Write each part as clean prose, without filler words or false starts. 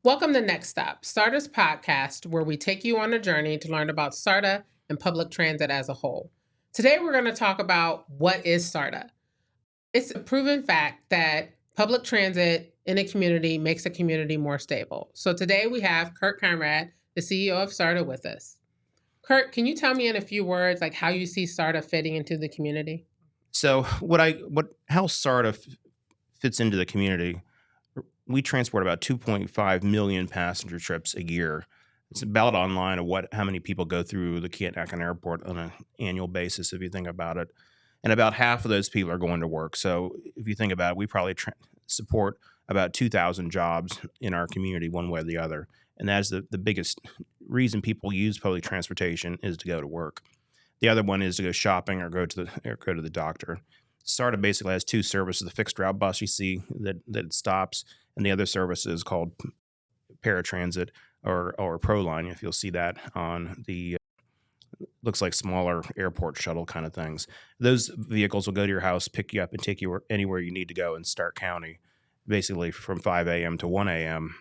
Welcome to Next Stop, SARTA's podcast, where we take you on a journey to learn about SARTA and public transit as a whole. Today, we're going to talk about what is SARTA. It's a proven fact that public transit in a community makes a community more stable. So today we have Kirt Conrad, the CEO of SARTA, with us. Kirt, can you tell me in a few words like how you see SARTA fitting into the community? So how SARTA fits into the community? We transport about 2.5 million passenger trips a year. It's about online of how many people go through the Kirt Airport on an annual basis, if you think about it. And about half of those people are going to work. So if you think about it, we probably support about 2,000 jobs in our community one way or the other. And that's the biggest reason people use public transportation is to go to work. The other one is to go shopping or go to the doctor. SARTA basically has two services: the fixed route bus you see that it stops, and the other service is called paratransit or ProLine. If you'll see that on the looks like smaller airport shuttle kind of things. Those vehicles will go to your house, pick you up, and take you anywhere you need to go in Stark County, basically from 5 a.m. to 1 a.m.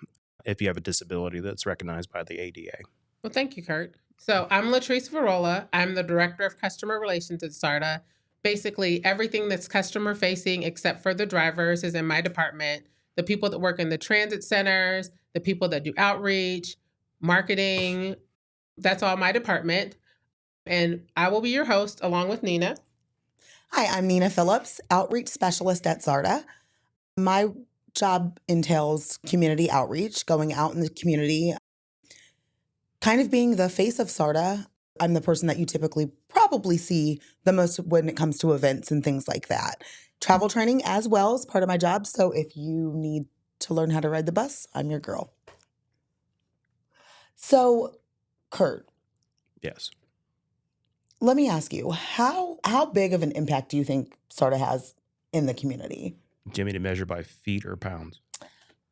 if you have a disability that's recognized by the ADA. Well, thank you, Kirt. So I'm Latrice Virola. I'm the Director of Customer Relations at SARTA. Basically, everything that's customer facing, except for the drivers, is in my department. The people that work in the transit centers, the people that do outreach, marketing, that's all my department. And I will be your host along with Nina. Hi, I'm Nina Phillips, Outreach Specialist at SARTA. My job entails community outreach, going out in the community, kind of being the face of SARTA. I'm the person that you typically probably see the most when it comes to events and things like that. Travel training as well is part of my job. So if you need to learn how to ride the bus, I'm your girl. So, Kirt. Yes. Let me ask you, how big of an impact do you think SARTA has in the community? Do you want me to measure by feet or pounds?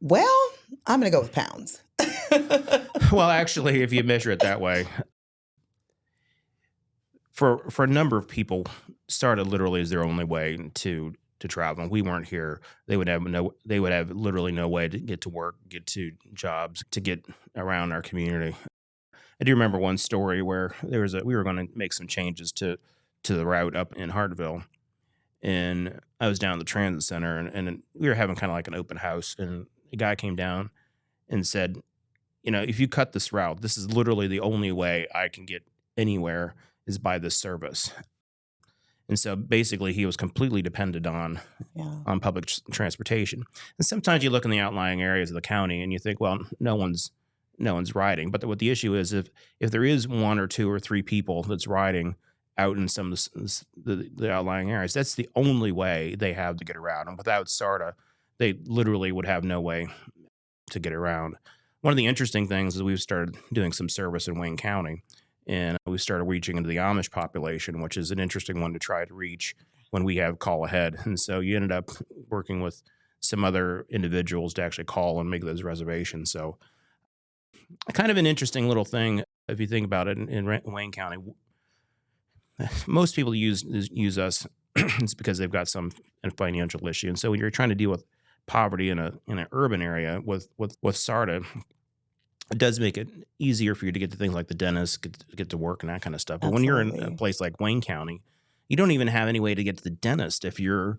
Well, I'm going to go with pounds. Well, actually, if you measure it that way, for a number of people, SARTA literally is their only way to travel. If we weren't here, they would have literally no way to get to work, get to jobs, to get around our community. I do remember one story where we were going to make some changes to the route up in Hartville, and I was down at the transit center, and we were having kind of like an open house, and a guy came down and said, if you cut this route, this is literally the only way I can get anywhere is by this service. And so basically he was completely dependent on public transportation. And sometimes you look in the outlying areas of the county and you think, well, no one's riding. But what the issue is, if there is one or two or three people that's riding out in some of the outlying areas, that's the only way they have to get around. And without SARTA, they literally would have no way to get around. One of the interesting things is we've started doing some service in Wayne County, and we started reaching into the Amish population, which is an interesting one to try to reach when we have call ahead. And so you ended up working with some other individuals to actually call and make those reservations. So kind of an interesting little thing if you think about it in Wayne County. Most people use us it's because they've got some financial issue. And so when you're trying to deal with poverty in an urban area with SARTA, it does make it easier for you to get to things like the dentist, get to work and that kind of stuff. But Absolutely. When you're in a place like Wayne County, you don't even have any way to get to the dentist if you're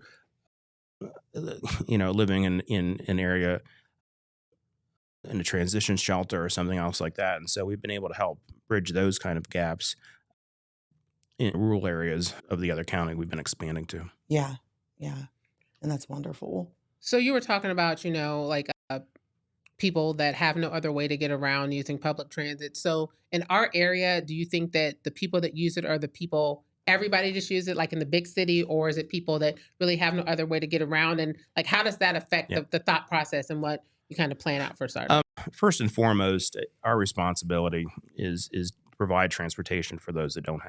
living in an area in a transition shelter or something else like that. And so we've been able to help bridge those kind of gaps in rural areas of the other county we've been expanding to. Yeah. And that's wonderful. So you were talking about, people that have no other way to get around using public transit. So in our area, do you think that the people that use it are the people, everybody just use it like in the big city, or is it people that really have no other way to get around? And like, how does that affect the thought process and what you kind of plan out for SARTA? First and foremost, our responsibility is to provide transportation for those that don't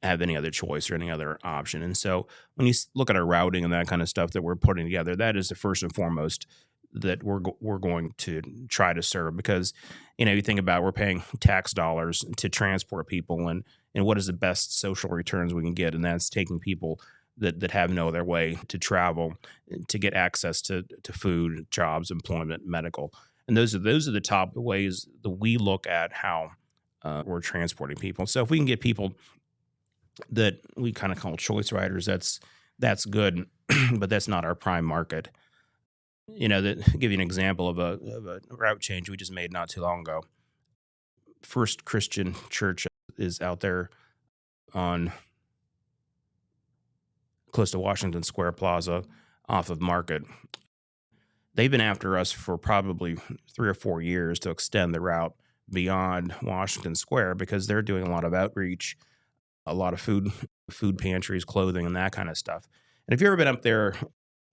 have any other choice or any other option. And so when you look at our routing and that kind of stuff that we're putting together, that is the first and foremost that we're going to try to serve, because you think about, we're paying tax dollars to transport people, and what is the best social returns we can get, and that's taking people that have no other way to travel to get access to food, jobs, employment, medical. And those are the top ways that we look at how we're transporting people. So if we can get people that we kind of call choice riders, that's good, but that's not our prime market. Give you an example of a route change we just made not too long ago. First Christian Church is out there on close to Washington Square Plaza off of Market. They've been after us for probably 3 or 4 years to extend the route beyond Washington Square because they're doing a lot of outreach, a lot of food pantries, clothing, and that kind of stuff. And if you've ever been up there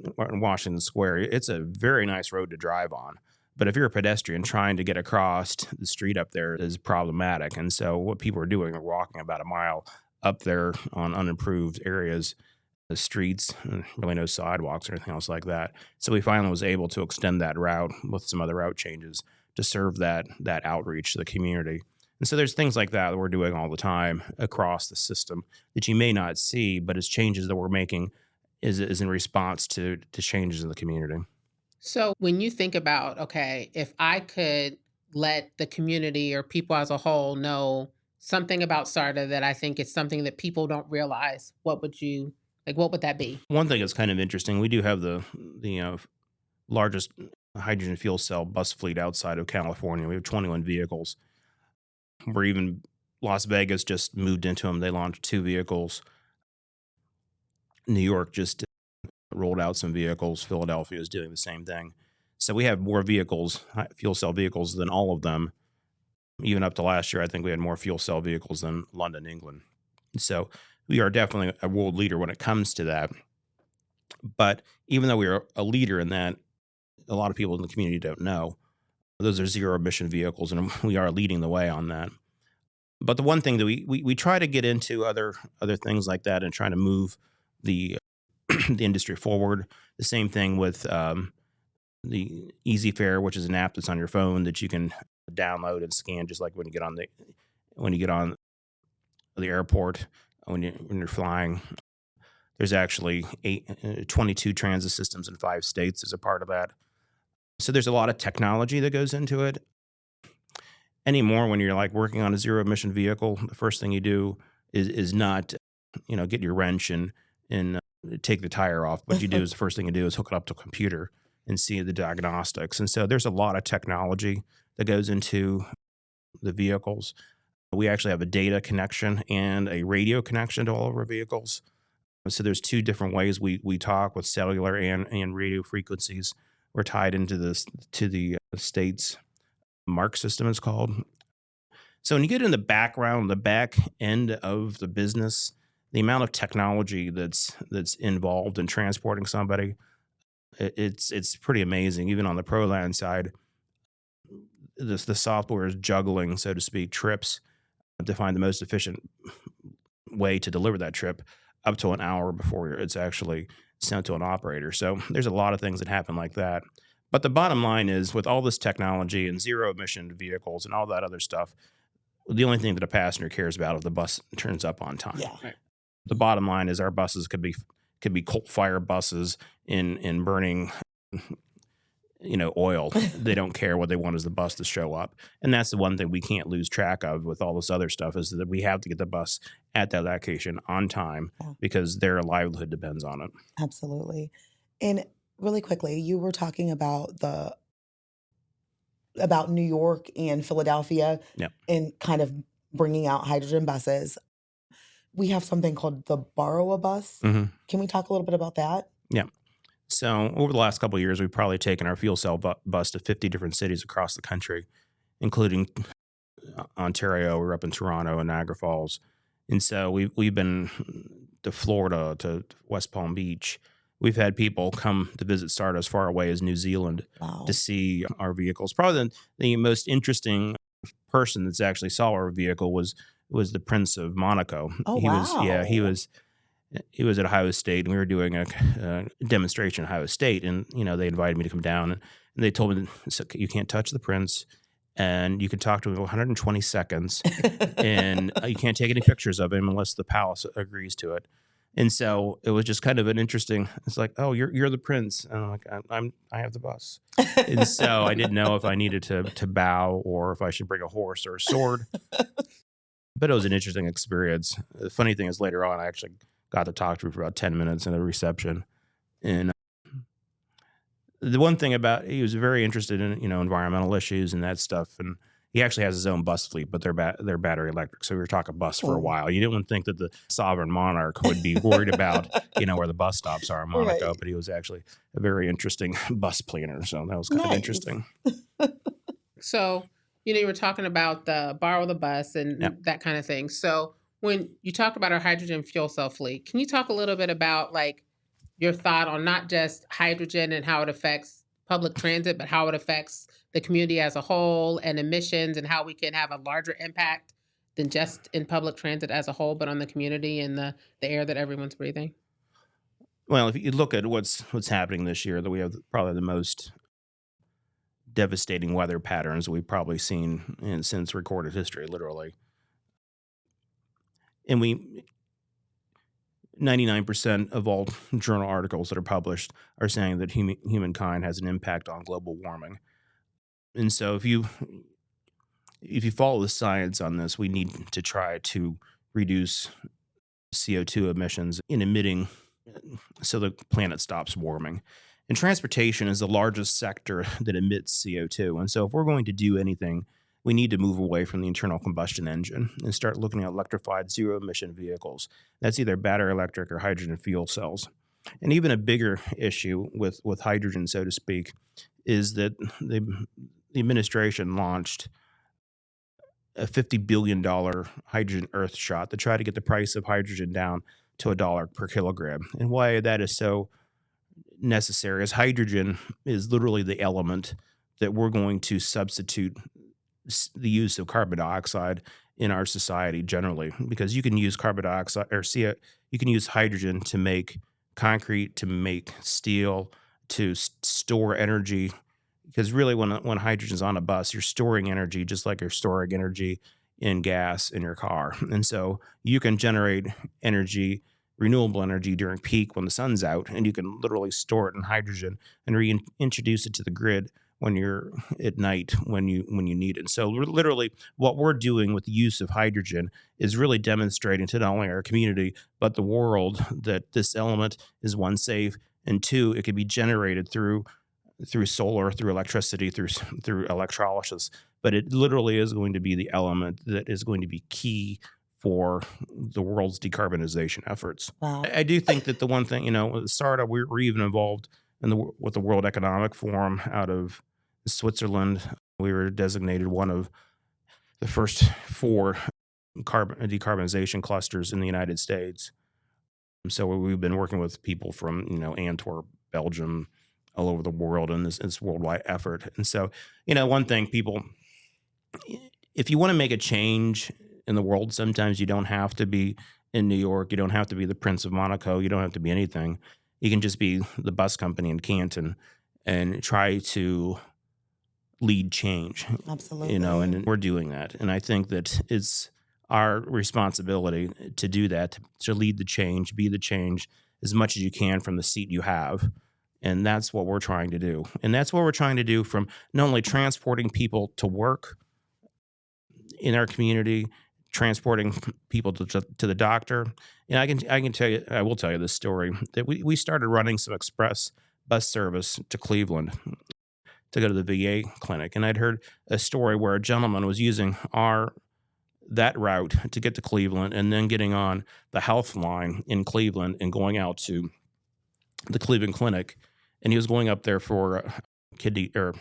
in Washington Square, it's a very nice road to drive on. But if you're a pedestrian trying to get across the street up there is problematic. And so what people are doing are walking about a mile up there on unimproved areas, the streets, and really no sidewalks or anything else like that. So we finally was able to extend that route with some other route changes to serve that outreach to the community. And so there's things like that we're doing all the time across the system that you may not see, but it's changes that we're making is in response to changes in the community. So when you think about, okay, if I could let the community or people as a whole know something about SARTA that I think is something that people don't realize, what would that be? One thing that's kind of interesting, we do have the largest hydrogen fuel cell bus fleet outside of California. We have 21 vehicles. Where even Las Vegas just moved into them. They launched 2 vehicles. New York just rolled out some vehicles. Philadelphia is doing the same thing. So we have more vehicles, fuel cell vehicles, than all of them. Even up to last year, I think we had more fuel cell vehicles than London, England. So we are definitely a world leader when it comes to that. But even though we are a leader in that, a lot of people in the community don't know. Those are zero-emission vehicles, and we are leading the way on that. But the one thing that we try to get into other things like that and try to move the the industry forward. The same thing with the Easy Fare, which is an app that's on your phone that you can download and scan, just like when you get on the airport when you're flying. There's actually 22 transit systems in 5 states as a part of that. So there's a lot of technology that goes into it. Anymore, when you're like working on a zero emission vehicle, the first thing you do is not, get your wrench and take the tire off. What you do is the first thing you do is hook it up to a computer and see the diagnostics. And so there's a lot of technology that goes into the vehicles. We actually have a data connection and a radio connection to all of our vehicles. So there's 2 different ways we talk with cellular and radio frequencies. We're tied into the state's MARC system, it's called. So when you get in the background, the back end of the business, the amount of technology that's involved in transporting somebody, it's pretty amazing. Even on the ProLand side, the software is juggling, so to speak, trips to find the most efficient way to deliver that trip up to an hour before it's actually sent to an operator. So there's a lot of things that happen like that. But the bottom line is, with all this technology and zero emission vehicles and all that other stuff, the only thing that a passenger cares about is the bus turns up on time. Yeah. Right. The bottom line is our buses could be coal fire buses in burning oil. They don't care. What they want is the bus to show up. And that's the one thing we can't lose track of with all this other stuff, is that we have to get the bus at that location on time because their livelihood depends on it. Absolutely. And really quickly, you were talking about New York and Philadelphia and kind of bringing out hydrogen buses. We have something called the Borrow a Bus. Mm-hmm. Can we talk a little bit about that? Yeah. So over the last couple of years, we've probably taken our fuel cell bus to 50 different cities across the country, including Ontario. We're up in Toronto and Niagara Falls. And so we've been to Florida, to West Palm Beach. We've had people come to visit SARTA as far away as New Zealand to see our vehicles. Probably the most interesting person that's actually saw our vehicle was the Prince of Monaco. Oh, He was at Ohio State, and we were doing a demonstration at Ohio State, and they invited me to come down, and they told me, you can't touch the prince, and you can talk to him for 120 seconds, and you can't take any pictures of him unless the palace agrees to it. And so it was just kind of an interesting, it's like, oh, you're the prince. And I'm like, I have the bus. And so I didn't know if I needed to bow or if I should bring a horse or a sword. But it was an interesting experience. The funny thing is later on, I actually got to talk to her for about 10 minutes in a reception. And the one thing about, he was very interested in, environmental issues and that stuff. And he actually has his own bus fleet, but they're battery electric. So we were talking bus for a while. You didn't think that the sovereign monarch would be worried about, where the bus stops are in Monaco, Right. but he was actually a very interesting bus planner. So that was kind of Nice. interesting. So, you were talking about the borrow the bus and Yep. that kind of thing. So when you talked about our hydrogen fuel cell fleet, can you talk a little bit about like your thought on not just hydrogen and how it affects public transit, but how it affects the community as a whole and emissions and how we can have a larger impact than just in public transit as a whole, but on the community and the air that everyone's breathing? Well, if you look at what's happening this year, that we have probably the most devastating weather patterns we've probably seen since recorded history, literally. And 99% of all journal articles that are published are saying that humankind has an impact on global warming. And so if you follow the science on this, we need to try to reduce CO2 emissions in emitting so the planet stops warming. And transportation is the largest sector that emits CO2. And so if we're going to do anything, we need to move away from the internal combustion engine and start looking at electrified zero-emission vehicles. That's either battery electric or hydrogen fuel cells. And even a bigger issue with hydrogen, so to speak, is that the administration launched a $50 billion hydrogen earth shot to try to get the price of hydrogen down to $1 per kilogram. And why that is so necessary is hydrogen is literally the element that we're going to substitute the use of carbon dioxide in our society generally, because you can use carbon dioxide or you can use hydrogen to make concrete, to make steel, to store energy. Because really, when hydrogen's on a bus, you're storing energy just like you're storing energy in gas in your car. And so you can generate energy, renewable energy during peak when the sun's out, and you can literally store it in hydrogen and reintroduce it to the grid when you're at night when you need it. So literally what we're doing with the use of hydrogen is really demonstrating to not only our community but the world that this element is, one, safe, and two, it can be generated through solar, through electricity, through electrolysis. But it literally is going to be the element that is going to be key for the world's decarbonization efforts. Wow. I do think that the one thing, with SARTA, we're even involved with the World Economic Forum out of Switzerland. We were designated one of the first 4 decarbonization clusters in the United States. So we've been working with people from, Antwerp, Belgium, all over the world in this worldwide effort. And so, one thing, people, if you want to make a change in the world, sometimes you don't have to be in New York. You don't have to be the Prince of Monaco. You don't have to be anything. You can just be the bus company in Canton and try to lead change. Absolutely. And we're doing that. And I think that it's our responsibility to do that, to lead the change, be the change as much as you can from the seat you have. And that's what we're trying to do. And that's what we're trying to do, from not only transporting people to work in our community, transporting people to the doctor. And I will tell you this story, that we started running some express bus service to Cleveland to go to the VA clinic. And I'd heard a story where a gentleman was using that route to get to Cleveland and then getting on the health line in Cleveland and going out to the Cleveland clinic. And he was going up there for kidney or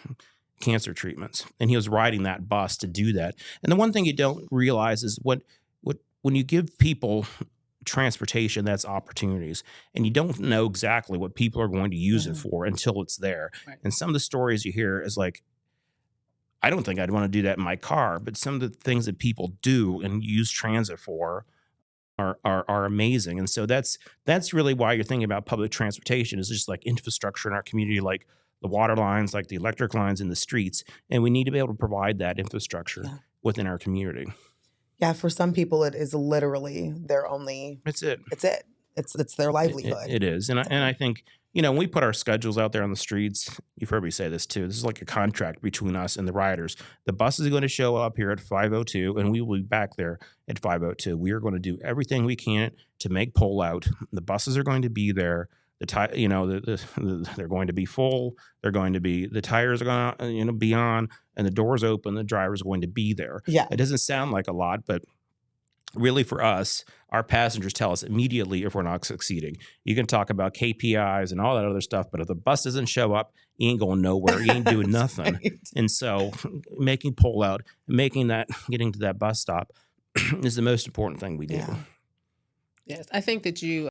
cancer treatments. And he was riding that bus to do that. And the one thing you don't realize is when you give people transportation, that's opportunities. And you don't know exactly what people are going to use it for until it's there. Right. And some of the stories you hear is like, I don't think I'd want to do that in my car, but some of the things that people do and use transit for are amazing. And so that's really why you're thinking about public transportation, is just like infrastructure in our community, like the water lines, like the electric lines in the streets. And we need to be able to provide that infrastructure within our community. Yeah, for some people, it is literally their only. It's it. It's it. It's their livelihood. It is. And I think, when we put our schedules out there on the streets, you've heard me say this too. This is like a contract between us and the riders. The bus is going to show up here at 5:02 and we will be back there at 5:02. We are going to do everything we can to make pull out. The buses are going to be there. They're going to be full. The tires are going to be on, and the doors open. The driver's going to be there. Yeah. It doesn't sound like a lot, but really for us, our passengers tell us immediately if we're not succeeding. You can talk about KPIs and all that other stuff, but if the bus doesn't show up, you ain't going nowhere. You ain't doing nothing. Right. And so making pull out, getting to that bus stop is the most important thing we do. Yeah. Yes, I think that you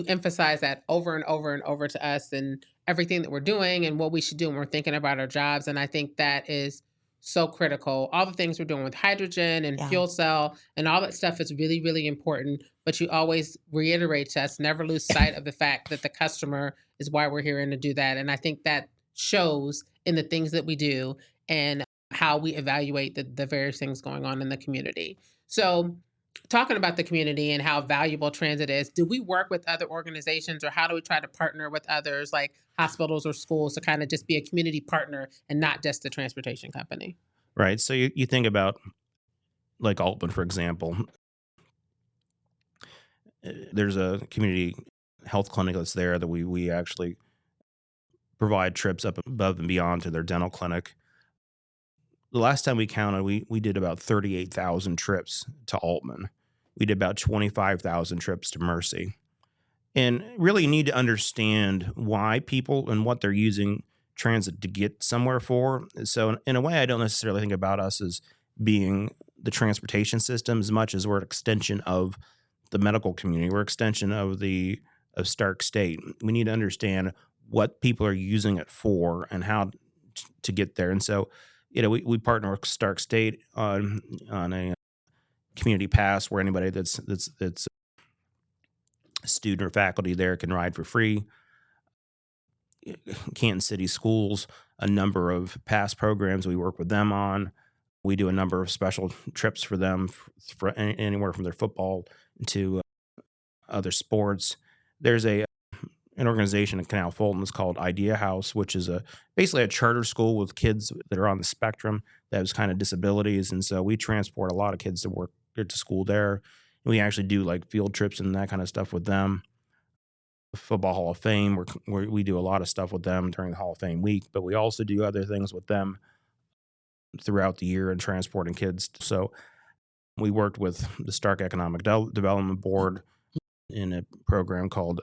emphasize that over and over and over to us and everything that we're doing and what we should do when we're thinking about our jobs. And I think that is so critical. All the things we're doing with hydrogen and Yeah. fuel cell and all that stuff is really, really important. But you always reiterate to us, never lose sight of the fact that the customer is why we're here and to do that. And I think that shows in the things that we do and how we evaluate the various things going on in the community. So talking about the community and how valuable transit is, do we work with other organizations or how do we try to partner with others like hospitals or schools to kind of just be a community partner and not just the transportation company? Right. So you think about like Altman, for example. There's a community health clinic that's there that we actually provide trips up above and beyond to their dental clinic. The last time we counted, we did about 38,000 trips to Altman. We did about 25,000 trips to Mercy. And really need to understand why people and what they're using transit to get somewhere for. So in a way, I don't necessarily think about us as being the transportation system as much as we're an extension of the medical community. We're an extension of Stark State. We need to understand what people are using it for and how to get there. And so, we partner with Stark State on a community pass where anybody that's a student or faculty there can ride for free. Canton City Schools, a number of pass programs we work with them on. We do a number of special trips for them for anywhere from their football to other sports. There's an organization in Canal Fulton that's called Idea House, which is basically a charter school with kids that are on the spectrum that have kind of disabilities. And so we transport a lot of kids to school there. And we actually do like field trips and that kind of stuff with them. Football Hall of Fame, where we do a lot of stuff with them during the Hall of Fame week, but we also do other things with them throughout the year and transporting kids. So we worked with the Stark Economic Development Board in a program called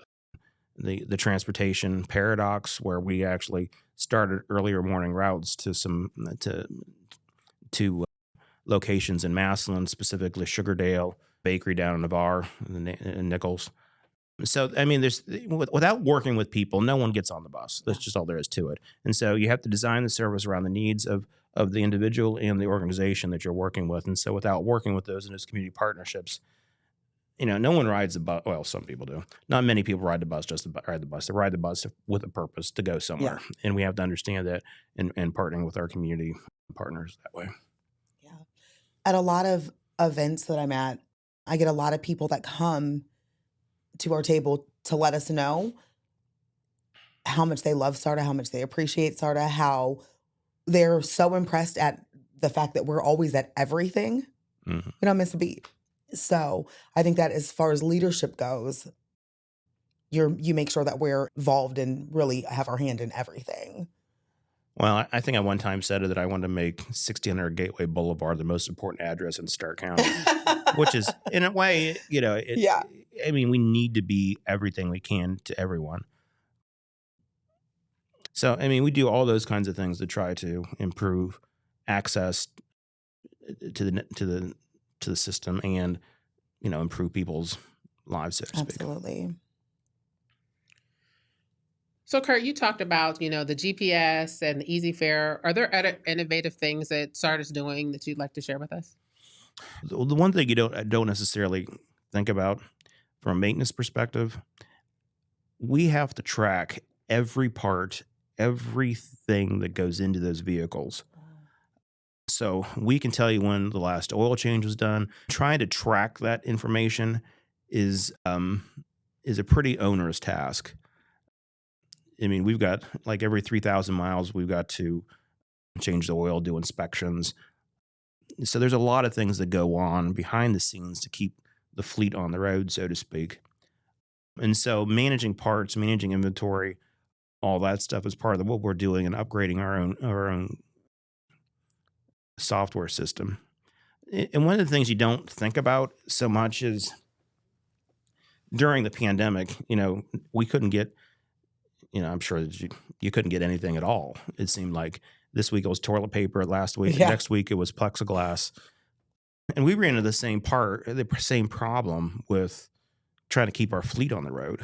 the Transportation Paradox, where we actually started earlier morning routes to locations in Massillon, specifically Sugardale, Bakery down in Navarre, and Nichols. So, I mean, without working with people, no one gets on the bus. That's just all there is to it. And so you have to design the service around the needs of the individual and the organization that you're working with. And so without working with those community partnerships, no one rides the bus. Well, some people do. Not many people ride the bus just to ride the bus. They ride the bus with a purpose to go somewhere. Yeah. And we have to understand that and partnering with our community partners that way. Yeah. At a lot of events that I'm at, I get a lot of people that come to our table to let us know how much they love SARTA, how much they appreciate SARTA, how they're so impressed at the fact that we're always at everything. Mm-hmm. We don't miss a beat. So I think that as far as leadership goes, you make sure that we're involved and really have our hand in everything. Well, I think I one time said that I wanted to make 1600 Gateway Boulevard the most important address in Stark County, which is, in a way, Yeah. I mean, we need to be everything we can to everyone. So, I mean, we do all those kinds of things to try to improve access to the system and, improve people's lives, so to speak. Absolutely. So, Kirt, you talked about, the GPS and the Easy Fare. Are there other innovative things that SARTA is doing that you'd like to share with us? The one thing you don't necessarily think about from a maintenance perspective, we have to track every part, everything that goes into those vehicles. So we can tell you when the last oil change was done. Trying to track that information is is a pretty onerous task. I mean, we've got like every 3,000 miles, we've got to change the oil, do inspections. So there's a lot of things that go on behind the scenes to keep the fleet on the road, so to speak. And so managing parts, managing inventory, all that stuff is part of what we're doing and upgrading our own software system. And one of the things you don't think about so much is during the pandemic, we couldn't get, I'm sure that you couldn't get anything at all. It seemed like this week it was toilet paper, last week, next week it was plexiglass. And we ran into the same problem with trying to keep our fleet on the road.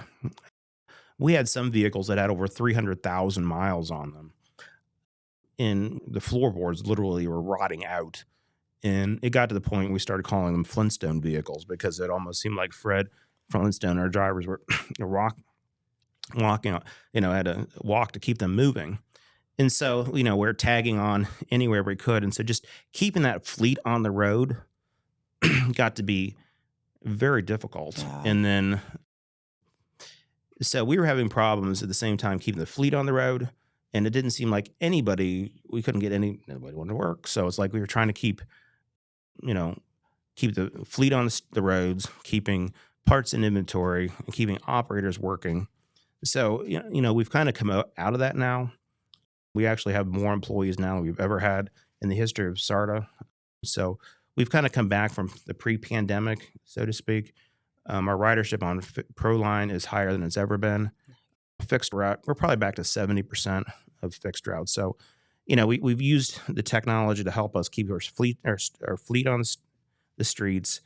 We had some vehicles that had over 300,000 miles on them. And the floorboards literally were rotting out. And it got to the point we started calling them Flintstone vehicles because it almost seemed like Fred Flintstone, our drivers, were walking, had to walk to keep them moving. And so, we're tagging on anywhere we could. And so just keeping that fleet on the road got to be very difficult. Yeah. And then, so we were having problems at the same time keeping the fleet on the road. And it didn't seem like we couldn't get nobody wanted to work. So it's like we were trying to keep the fleet on the roads, keeping parts in inventory, and keeping operators working. So, we've kind of come out of that now. We actually have more employees now than we've ever had in the history of SARTA. So we've kind of come back from the pre-pandemic, so to speak. Our ridership on ProLine is higher than it's ever been. Fixed route, we're probably back to 70% of fixed routes. So, we've used the technology to help us keep our fleet on the streets.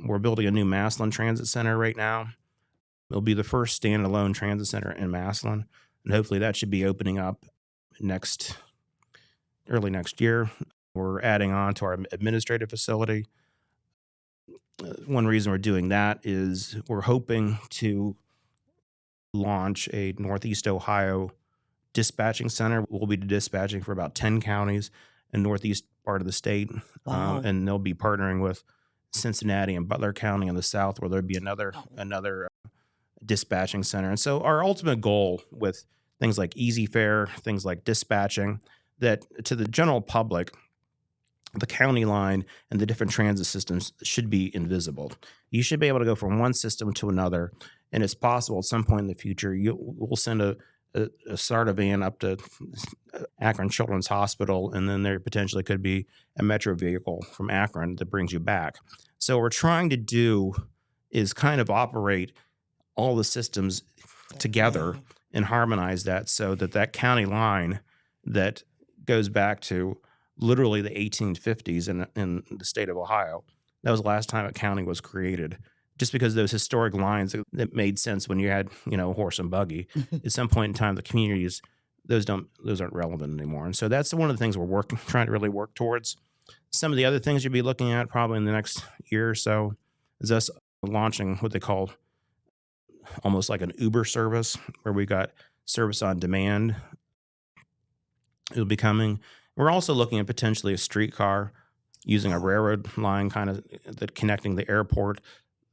We're building a new Massillon Transit Center right now. It'll be the first standalone transit center in Massillon, and hopefully that should be opening up early next year. We're adding on to our administrative facility. One reason we're doing that is we're hoping to launch a Northeast Ohio dispatching center. We'll be dispatching for about 10 counties in northeast part of the state. Wow. And they'll be partnering with Cincinnati and Butler County in the south, where there'll be another dispatching center. And so our ultimate goal with things like easy fare, things like dispatching, that to the general public, the county line and the different transit systems should be invisible. You should be able to go from one system to another, and it's possible at some point in the future we'll send a SARTA van up to Akron Children's Hospital, and then there potentially could be a metro vehicle from Akron that brings you back. So what we're trying to do is kind of operate all the systems together and harmonize that so that county line that goes back to literally the 1850s in the state of Ohio. That was the last time a county was created. Just because those historic lines that made sense when you had, horse and buggy, at some point in time, the communities, those aren't relevant anymore. And so that's one of the things we're trying to really work towards. Some of the other things you'll be looking at probably in the next year or so is us launching what they call almost like an Uber service, where we got service on demand. It'll be coming. We're also looking at potentially a streetcar using a railroad line, kind of that connecting the airport,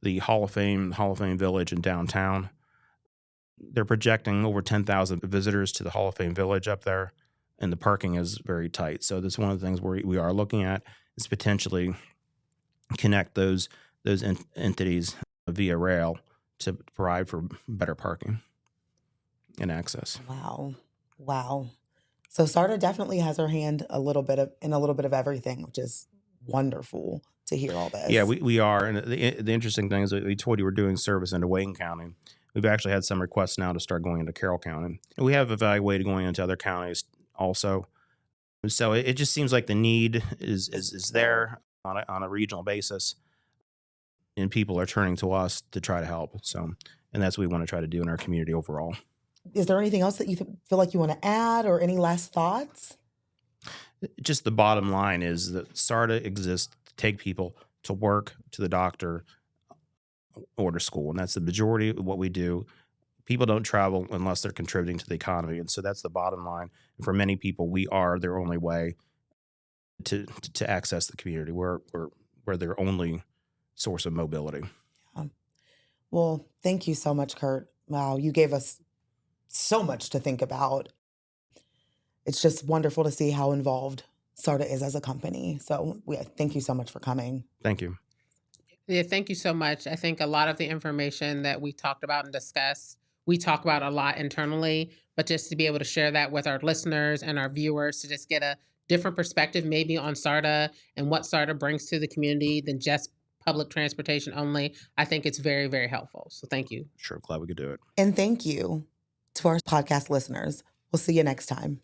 the Hall of Fame Village in downtown. They're projecting over 10,000 visitors to the Hall of Fame Village up there, and the parking is very tight. So that's one of the things we are looking at, is potentially connect those entities via rail to provide for better parking and access. Wow. So SARTA definitely has her hand in a little bit of everything, which is wonderful to hear all this. Yeah, we are. And the interesting thing is that we told you we're doing service into Wayne County. We've actually had some requests now to start going into Carroll County. And we have evaluated going into other counties also. So it just seems like the need is there on a regional basis, and people are turning to us to try to help. So, and that's what we want to try to do in our community overall. Is there anything else that you feel like you want to add, or any last thoughts? Just the bottom line is that SARTA exists to take people to work, to the doctor, or to school. And that's the majority of what we do. People don't travel unless they're contributing to the economy. And so that's the bottom line. And for many people, we are their only way to access the community. We're their only source of mobility. Well, thank you so much, Kirt. Wow, you gave us so much to think about. It's just wonderful to see how involved SARTA is as a company. So thank you so much for coming. Thank you. Yeah, thank you so much. I think a lot of the information that we talked about and discussed, we talk about a lot internally, but just to be able to share that with our listeners and our viewers to just get a different perspective maybe on SARTA and what SARTA brings to the community than just public transportation only, I think it's very, very helpful. So thank you. Sure, glad we could do it. And thank you to our podcast listeners. We'll see you next time.